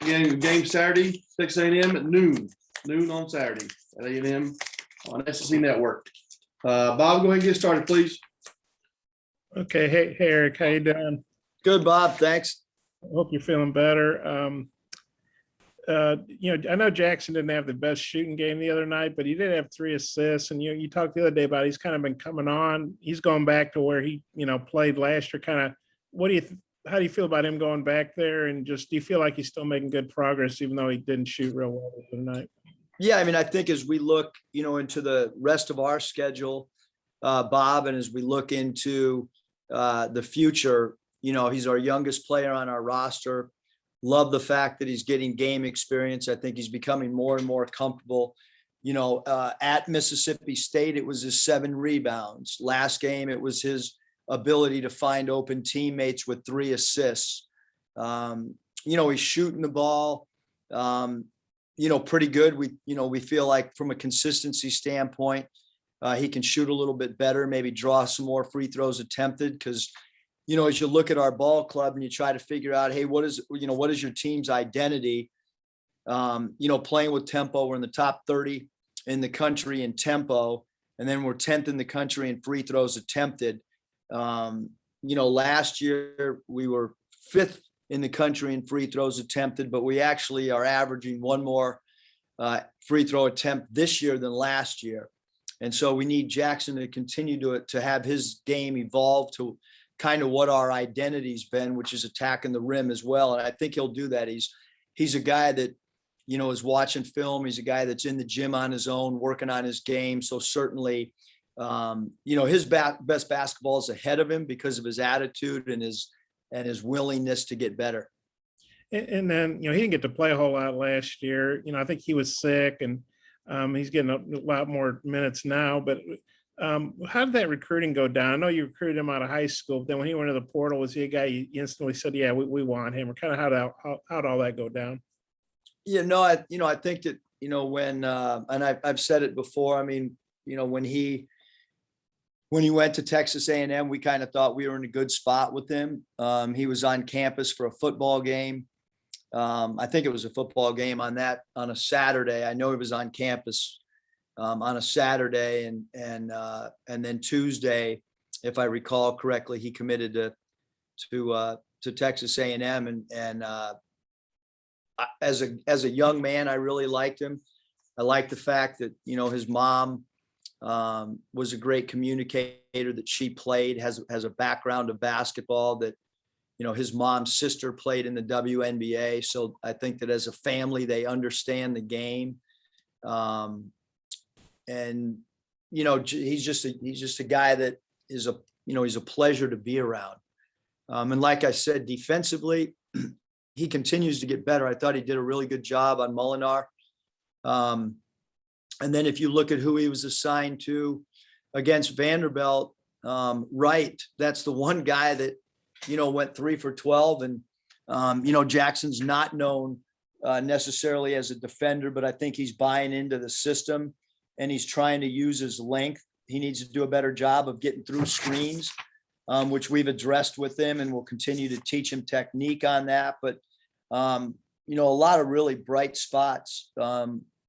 Game Saturday, Texas A&M at noon on Saturday at A&M on SEC Network. Bob, go ahead and get started, please. Okay. Hey, Eric, how you doing? Good, Bob. Thanks. I hope you're feeling better. I know Jackson didn't have the best shooting game the other night, but he did have 3 assists. And you talked the other day about he's kind of been coming on. He's going back to where he played last year. Kind of, how do you feel about him going back there? And just, do you feel like he's still making good progress, even though he didn't shoot real well the other night? Yeah, I mean, I think as we look, into the rest of our schedule, Bob, and as we look into the future, he's our youngest player on our roster. Love the fact that he's getting game experience. I think he's becoming more and more comfortable. At Mississippi State, it was his 7 rebounds. Last game, it was his ability to find open teammates with 3 assists. He's shooting the ball, pretty good. We feel like from a consistency standpoint, he can shoot a little bit better, maybe draw some more free throws attempted. Because, as you look at our ball club and you try to figure out, hey, what is your team's identity? Playing with tempo, we're in the top 30 in the country in tempo, and then we're 10th in the country in free throws attempted. Last year we were 5th in the country in free throws attempted, but we actually are averaging 1 more free throw attempt this year than last year. And so we need Jackson to continue to have his game evolve to kind of what our identity's been, which is attacking the rim as well. And I think he'll do that. He's a guy that, is watching film. He's a guy that's in the gym on his own, working on his game. So certainly, his best basketball is ahead of him because of his attitude and his willingness to get better. And then, he didn't get to play a whole lot last year. I think he was sick, and he's getting a lot more minutes now. But how did that recruiting go down? I know you recruited him out of high school, but then when he went to the portal, was he a guy you instantly said, yeah, we want him? Or kind of how'd all that go down? Yeah, no, I think that, when, and I've said it before, I mean, when he went to Texas A&M, we kind of thought we were in a good spot with him. He was on campus for a football game. I think it was a football game on a Saturday. I know he was on campus on a Saturday, and then Tuesday, if I recall correctly, he committed to Texas A&M, and as a young man, I really liked him. I liked the fact that his mom was a great communicator, that she played, has a background of basketball, that his mom's sister played in the WNBA. So I think that as a family, they understand the game. And he's just a guy that is he's a pleasure to be around. And like I said, defensively, he continues to get better. I thought he did a really good job on Molinar. And then if you look at who he was assigned to against Vanderbilt, Wright, that's the one guy that, went 3 for 12. And, Jackson's not known necessarily as a defender, but I think he's buying into the system and he's trying to use his length. He needs to do a better job of getting through screens, which we've addressed with him, and we'll continue to teach him technique on that. But, a lot of really bright spots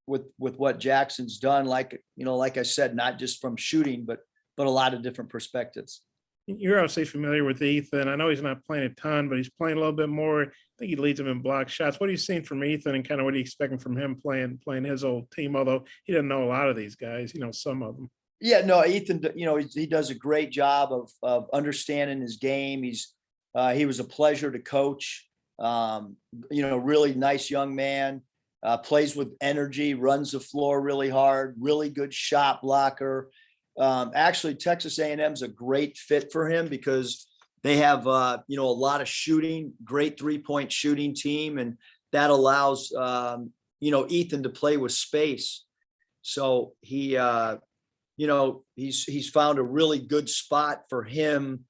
with what Jackson's done, like I said, not just from shooting, but a lot of different perspectives. You're obviously familiar with Ethan. I know he's not playing a ton, but he's playing a little bit more. I think he leads them in block shots. What are you seeing from Ethan, and kind of what are you expecting from him playing his old team? Although he doesn't know a lot of these guys, some of them. Yeah, no, Ethan, he does a great job of understanding his game. He was a pleasure to coach. Really nice young man, plays with energy, runs the floor really hard, really good shot blocker. Actually, Texas A&M is a great fit for him because they have, a lot of shooting, great 3-point shooting team. And that allows, Ethan to play with space. So he's found a really good spot for him,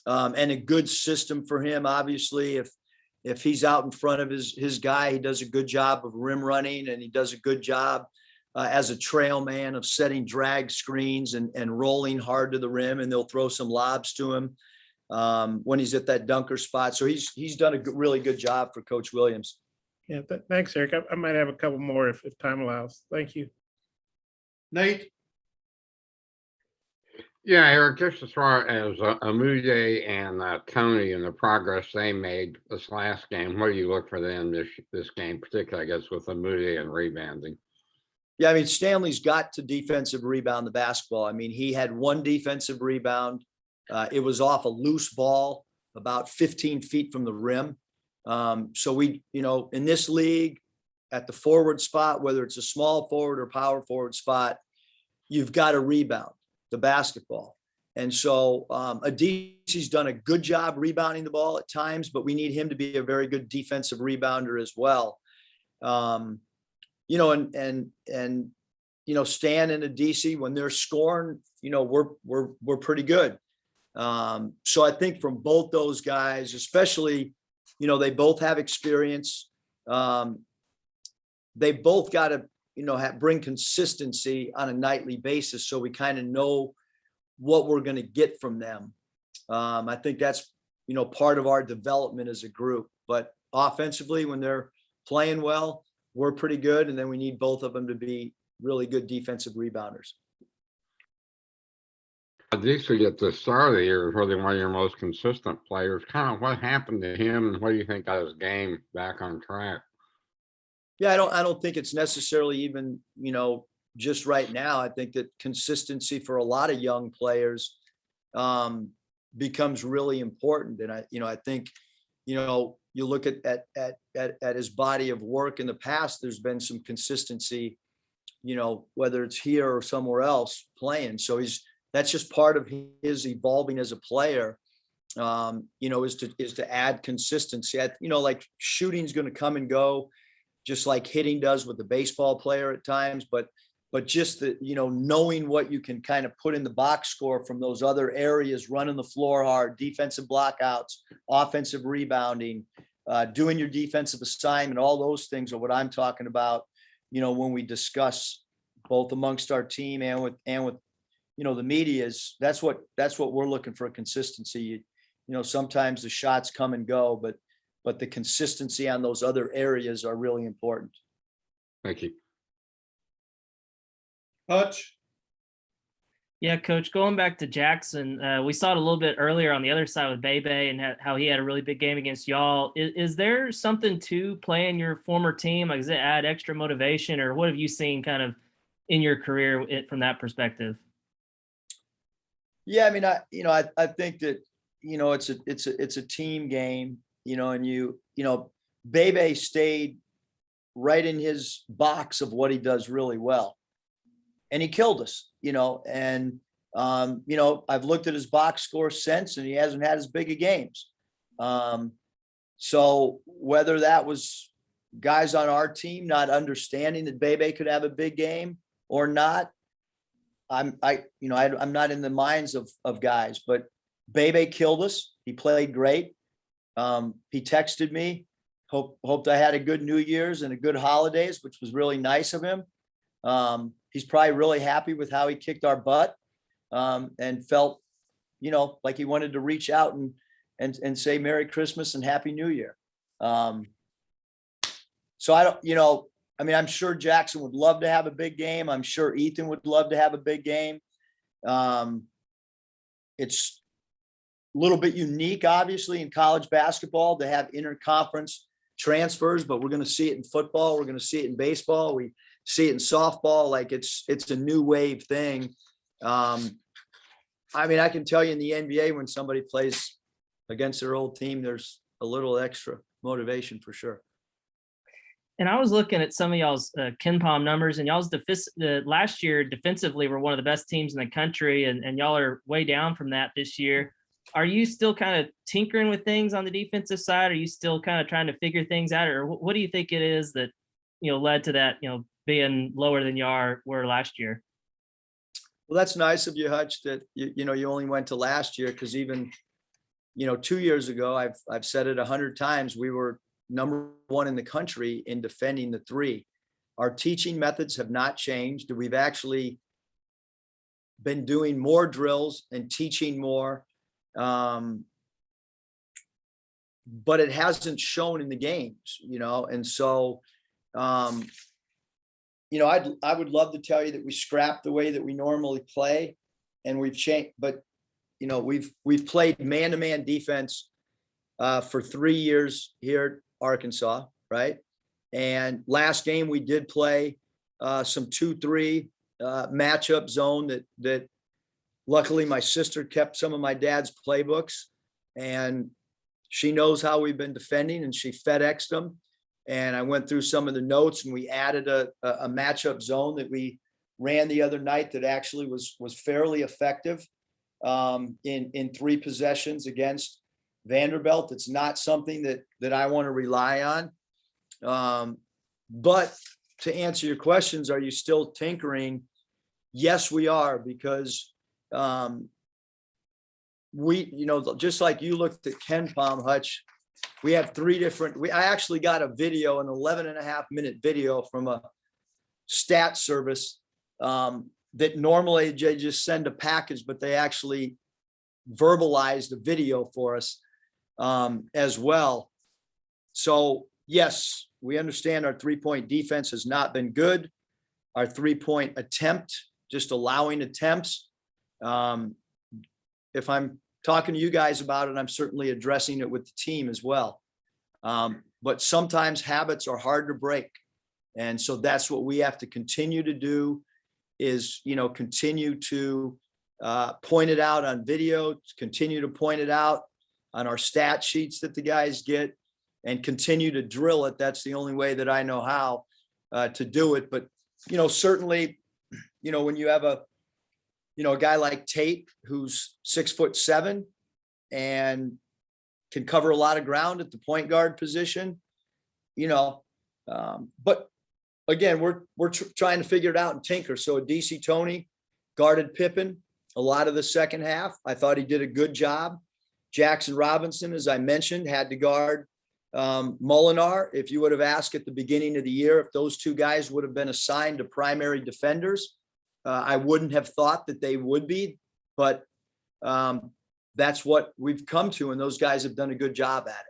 and a good system for him. Obviously, if he's out in front of his guy, he does a good job of rim running, and he does a good job as a trail man of setting drag screens and rolling hard to the rim, and they'll throw some lobs to him. when he's at that dunker spot. So he's done a really good job for Coach Williams. Yeah, thanks, Eric. I might have a couple more if time allows. Thank you. Nate, Yeah, Eric, just as far as Amuye and Tony and the progress they made this last game, what do you look for them this game, particularly, I guess, with Amuye and rebounding? Yeah, I mean, Stanley's got to defensive rebound the basketball. I mean, he had one defensive rebound. It was off a loose ball about 15 feet from the rim. So we, in this league at the forward spot, whether it's a small forward or power forward spot, you've got to rebound the basketball. And so Adisi's done a good job rebounding the ball at times, but we need him to be a very good defensive rebounder as well. Stan and Adisi, when they're scoring, we're pretty good. So I think from both those guys, especially, they both have experience. They both got to, bring consistency on a nightly basis, so we kind of know what we're going to get from them. I think that's, part of our development as a group. But offensively, when they're playing well, we're pretty good. And then we need both of them to be really good defensive rebounders. Adisi at the start of the year was really one of your most consistent players. Kind of what happened to him and what do you think got his game back on track? Yeah, I don't think it's necessarily even, just right now. I think that consistency for a lot of young players becomes really important. And I think, you look at his body of work in the past, there's been some consistency, whether it's here or somewhere else playing. So that's just part of his evolving as a player, is to add consistency. Like shooting's going to come and go, just like hitting does with the baseball player at times, but just the, knowing what you can kind of put in the box score from those other areas, running the floor hard, defensive blockouts, offensive rebounding, doing your defensive assignment, all those things are what I'm talking about, when we discuss both amongst our team and with the medias. That's what we're looking for, consistency. Sometimes the shots come and go, but the consistency on those other areas are really important. Thank you. Hutch, Yeah, Coach, going back to Jackson, we saw it a little bit earlier on the other side with Bebe and how he had a really big game against y'all. Is there something to playing your former team? Like, does it add extra motivation, or what have you seen kind of in your career from that perspective? Yeah, I mean, I think that, it's a team game, and Bebe stayed right in his box of what he does really well. And he killed us, and, I've looked at his box score since, and he hasn't had as big of games. So whether that was guys on our team not understanding that Bebe could have a big game or not, I'm not in the minds of guys, but Bebe killed us. He played great. He texted me, hoped I had a good New Year's and a good holidays, which was really nice of him. He's probably really happy with how he kicked our butt, and felt, like he wanted to reach out and say Merry Christmas and Happy New Year. So I'm sure Jackson would love to have a big game. I'm sure Ethan would love to have a big game. It's a little bit unique, obviously, in college basketball to have interconference transfers, but we're going to see it in football. We're going to see it in baseball. We see it in softball. Like it's a new wave thing. I can tell you in the NBA, when somebody plays against their old team, there's a little extra motivation for sure. And I was looking at some of y'all's KenPom numbers, and y'all's last year defensively were one of the best teams in the country, and y'all are way down from that this year. Are you still kind of tinkering with things on the defensive side? Are you still kind of trying to figure things out, or what do you think it is that led to that being lower than you were last year? Well, that's nice of you, Hutch, that you only went to last year, because even 2 years ago, I've said it 100 times, we were number one in the country in defending the three. Our teaching methods have not changed. We've actually been doing more drills and teaching more. but it hasn't shown in the games, and so, I would love to tell you that we scrapped the way that we normally play and we've changed, but we've played man-to-man defense for 3 years here at Arkansas, right? And last game we did play some 2-3 matchup zone that luckily my sister kept some of my dad's playbooks, and she knows how we've been defending, and she FedExed them. And I went through some of the notes, and we added a matchup zone that we ran the other night that actually was fairly effective in 3 possessions against Vanderbilt. It's not something that I want to rely on. But to answer your questions, are you still tinkering? Yes, we are, because just like you looked at Ken Palm, Hutch, we have 3 different, I actually got a video, an 11.5-minute video from a stat service that normally they just send a package, but they actually verbalized a video for us as well. So yes, we understand our 3-point defense has not been good. Our 3-point attempt, just allowing attempts. If I'm talking to you guys about it, I'm certainly addressing it with the team as well. But sometimes habits are hard to break. And so that's what we have to continue to do is, continue to point it out on video, continue to point it out on our stat sheets that the guys get, and continue to drill it. That's the only way that I know how to do it. But, certainly, when you have a guy like Tate, who's 6'7" and can cover a lot of ground at the point guard position, but again, we're trying to figure it out and tinker. So DC Tony guarded Pippen a lot of the second half. I thought he did a good job. Jackson Robinson, as I mentioned, had to guard Molinar. If you would have asked at the beginning of the year if those 2 guys would have been assigned to primary defenders, I wouldn't have thought that they would be, but that's what we've come to, and those guys have done a good job at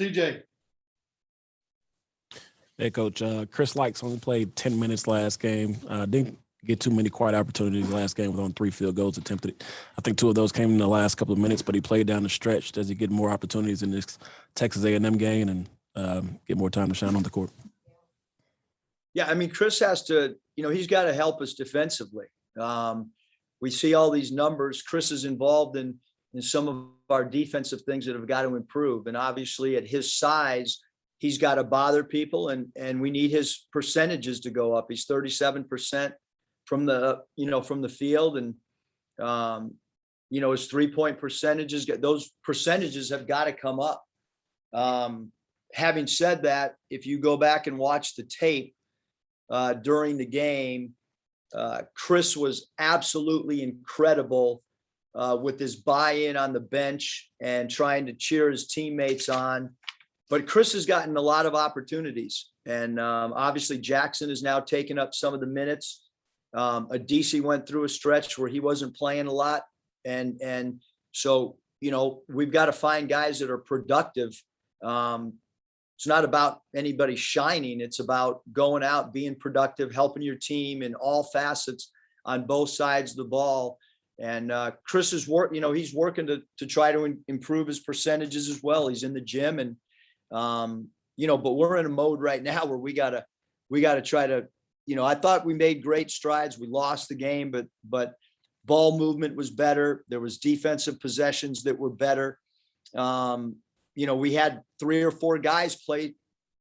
it. CJ. Hey, Coach. Chris Likes only played 10 minutes last game. Didn't get too many quiet opportunities last game with only 3 field goals attempted. I think 2 of those came in the last couple of minutes, but he played down the stretch. Does he get more opportunities in this Texas A&M game and get more time to shine on the court? Yeah, I mean, Chris has to, he's got to help us defensively. We see all these numbers. Chris is involved in some of our defensive things that have got to improve. And obviously at his size, he's got to bother people, and we need his percentages to go up. He's 37% from the field, and his 3-point percentages, those percentages have got to come up. Having said that, if you go back and watch the tape during the game, Chris was absolutely incredible with his buy-in on the bench and trying to cheer his teammates on. But Chris has gotten a lot of opportunities, and obviously Jackson has now taken up some of the minutes. DC went through a stretch where he wasn't playing a lot, and so we've got to find guys that are productive. It's not about anybody shining. It's about going out, being productive, helping your team in all facets on both sides of the ball. And Chris is he's working to try to improve his percentages as well. He's in the gym, and but we're in a mode right now where we gotta try to, I thought we made great strides. We lost the game, but ball movement was better. There was defensive possessions that were better. We had 3 or 4 guys play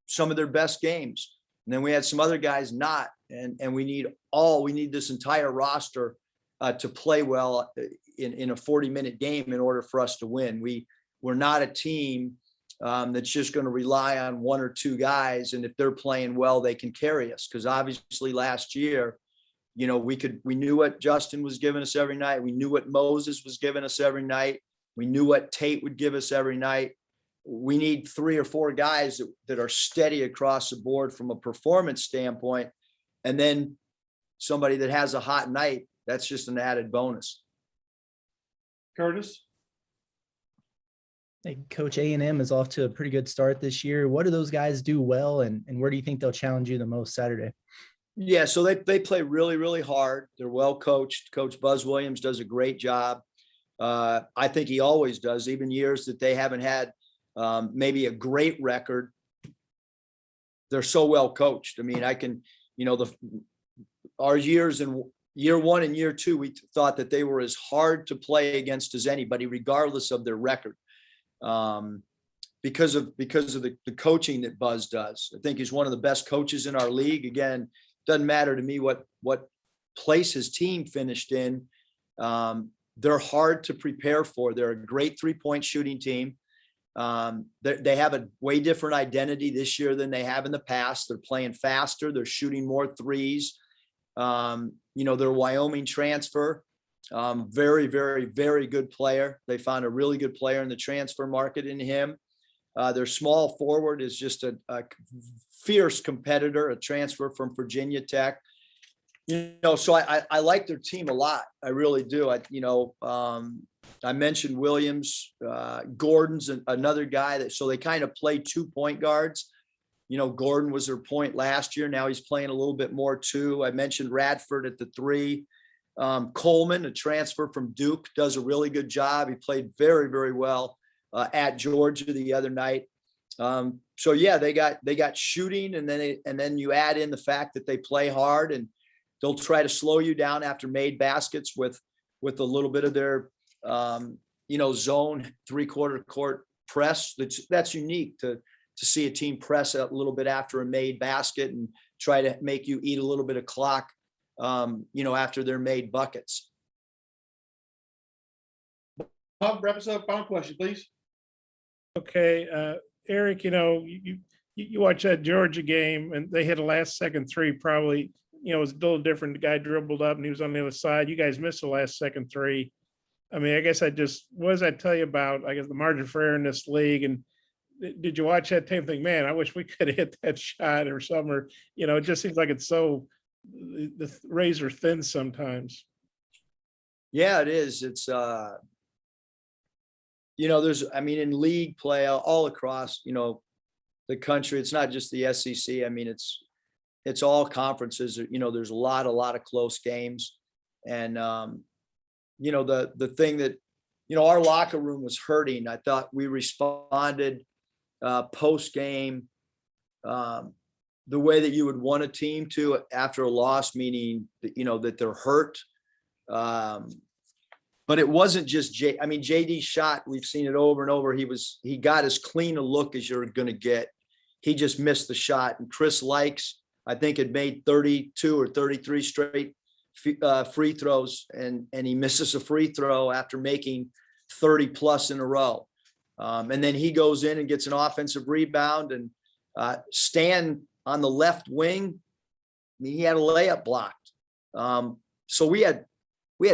some of their best games, and then we had some other guys not. And we need this entire roster to play well in a 40-minute game in order for us to win. We're not a team that's just going to rely on 1 or 2 guys, and if they're playing well, they can carry us. Because obviously last year, we knew what Justin was giving us every night. We knew what Moses was giving us every night. We knew what Tate would give us every night. We need 3 or 4 guys that are steady across the board from a performance standpoint. And then somebody that has a hot night, that's just an added bonus. Curtis. Hey, Coach A&M is off to a pretty good start this year. What do those guys do well, and where do you think they'll challenge you the most Saturday? Yeah, so they play really, really hard. They're well coached. Coach Buzz Williams does a great job. I think he always does, even years that they haven't had maybe a great record. They're so well coached. I mean, our years in year one and year two, we thought that they were as hard to play against as anybody, regardless of their record. Because of the coaching that Buzz does. I think he's one of the best coaches in our league. Again, doesn't matter to me what place his team finished in. They're hard to prepare for. They're a great 3-point shooting team. They have a way different identity this year than they have in the past. They're playing faster. They're shooting more threes. Their Wyoming transfer, very, very, very good player. They found a really good player in the transfer market in him. Their small forward is just a fierce competitor, a transfer from Virginia Tech. So I like their team a lot. I really do. I mentioned Williams, Gordon's another guy so they kind of play 2-point guards. Gordon was their point last year. Now he's playing a little bit more too. I mentioned Radford at the 3. Coleman, a transfer from Duke, does a really good job. He played very, very well at Georgia the other night. So yeah, they got shooting, and then you add in the fact that they play hard, and they'll try to slow you down after made baskets with a little bit of their zone 3/4 court press. That's unique to see a team press a little bit after a made basket and try to make you eat a little bit of clock after they're made buckets. Bob, wrap us up. Final question, please. Okay, Eric, you watch that Georgia game and they hit a last second 3, probably, it was a little different. The guy dribbled up and he was on the other side. You guys missed the last second 3. I mean, I guess what does that tell you about, the margin for error in this league? And did you watch that tape and think, man, I wish we could have hit that shot or something, or, it just seems like it's so the razor thin sometimes. Yeah, it is. It's, in league play all across, the country, it's not just the SEC. I mean, it's all conferences. There's a lot of close games. And, the thing that, our locker room was hurting. I thought we responded post game the way that you would want a team to after a loss, meaning that, that they're hurt. But it wasn't just JD's shot. We've seen it over and over. He got as clean a look as you're going to get. He just missed the shot. And Chris Likes, I think, had made 32 or 33 straight free throws, and he misses a free throw after making 30 plus in a row. And then he goes in and gets an offensive rebound, and Stan on the left wing, he had a layup blocked. So we had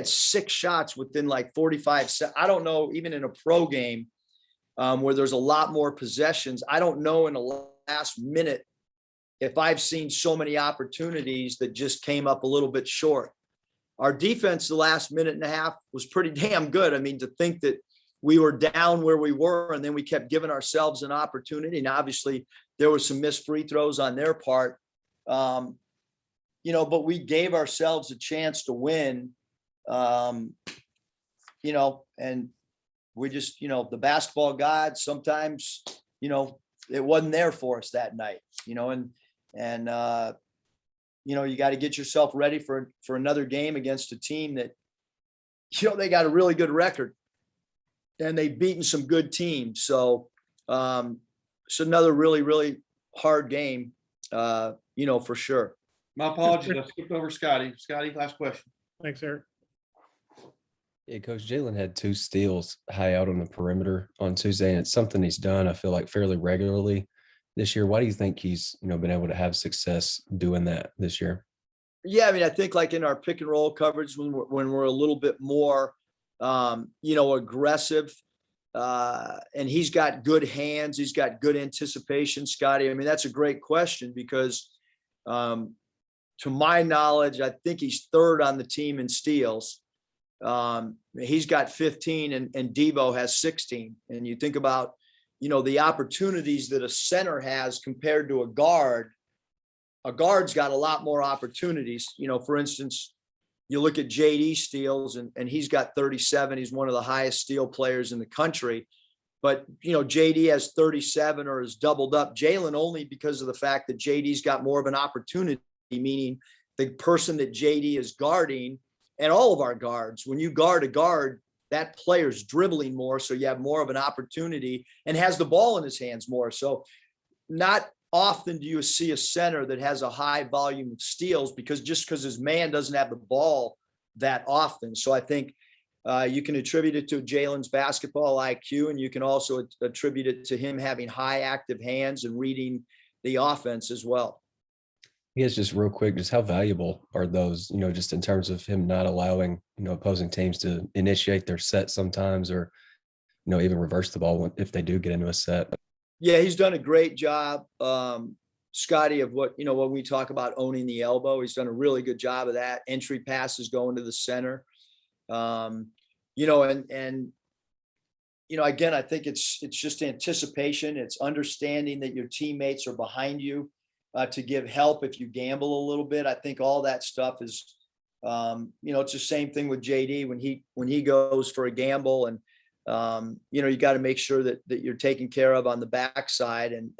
6 shots within like 45 seconds. I don't know, even in a pro game where there's a lot more possessions, I don't know in the last minute if I've seen so many opportunities that just came up a little bit short. Our defense the last minute and a half was pretty damn good. I mean, to think that we were down where we were and then we kept giving ourselves an opportunity. And obviously there was some missed free throws on their part. But we gave ourselves a chance to win. And we just, the basketball gods, sometimes, it wasn't there for us that night, you got to get yourself ready for another game against a team that, they got a really good record and they've beaten some good teams. So it's another really, really hard game, for sure. My apologies. I skipped over Scotty. Scotty, last question. Thanks, Eric. Yeah, Coach Jalen had 2 steals high out on the perimeter on Tuesday, and it's something he's done, I feel like, fairly regularly this year. Why do you think he's, been able to have success doing that this year? Yeah, I mean, I think like in our pick and roll coverage, when we're a little bit more, aggressive, and he's got good hands, he's got good anticipation, Scotty. I mean, that's a great question because, to my knowledge, I think he's 3rd on the team in steals. He's got 15 and Devo has 16. And you think about, the opportunities that a center has compared to a guard's got a lot more opportunities. For instance, you look at JD steals and he's got 37. He's one of the highest steal players in the country. But, JD has 37 or is doubled up Jalen only because of the fact that JD's got more of an opportunity, meaning the person that JD is guarding, and all of our guards, when you guard a guard, that player's dribbling more. So you have more of an opportunity and has the ball in his hands more. So not often do you see a center that has a high volume of steals because his man doesn't have the ball that often. So I think you can attribute it to Jalen's basketball IQ, and you can also attribute it to him having high active hands and reading the offense as well. I guess just real quick, just how valuable are those, just in terms of him not allowing, opposing teams to initiate their set sometimes, or, even reverse the ball if they do get into a set? Yeah, he's done a great job, Scotty, of what we talk about owning the elbow. He's done a really good job of that. Entry passes going to the center. Again, I think it's just anticipation. It's understanding that your teammates are behind you to give help if you gamble a little bit. I think all that stuff is, it's the same thing with JD when he goes for a gamble, and you got to make sure that you're taken care of on the backside, and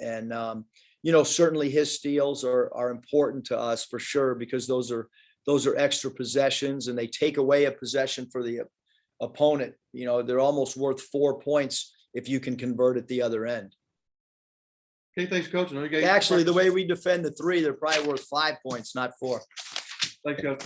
certainly his steals are important to us for sure, because those are extra possessions, and they take away a possession for the opponent. They're almost worth 4 points if you can convert at the other end. Okay, thanks, Coach. Actually, the way we defend the three, they're probably worth 5 points, not 4. Thanks, Coach.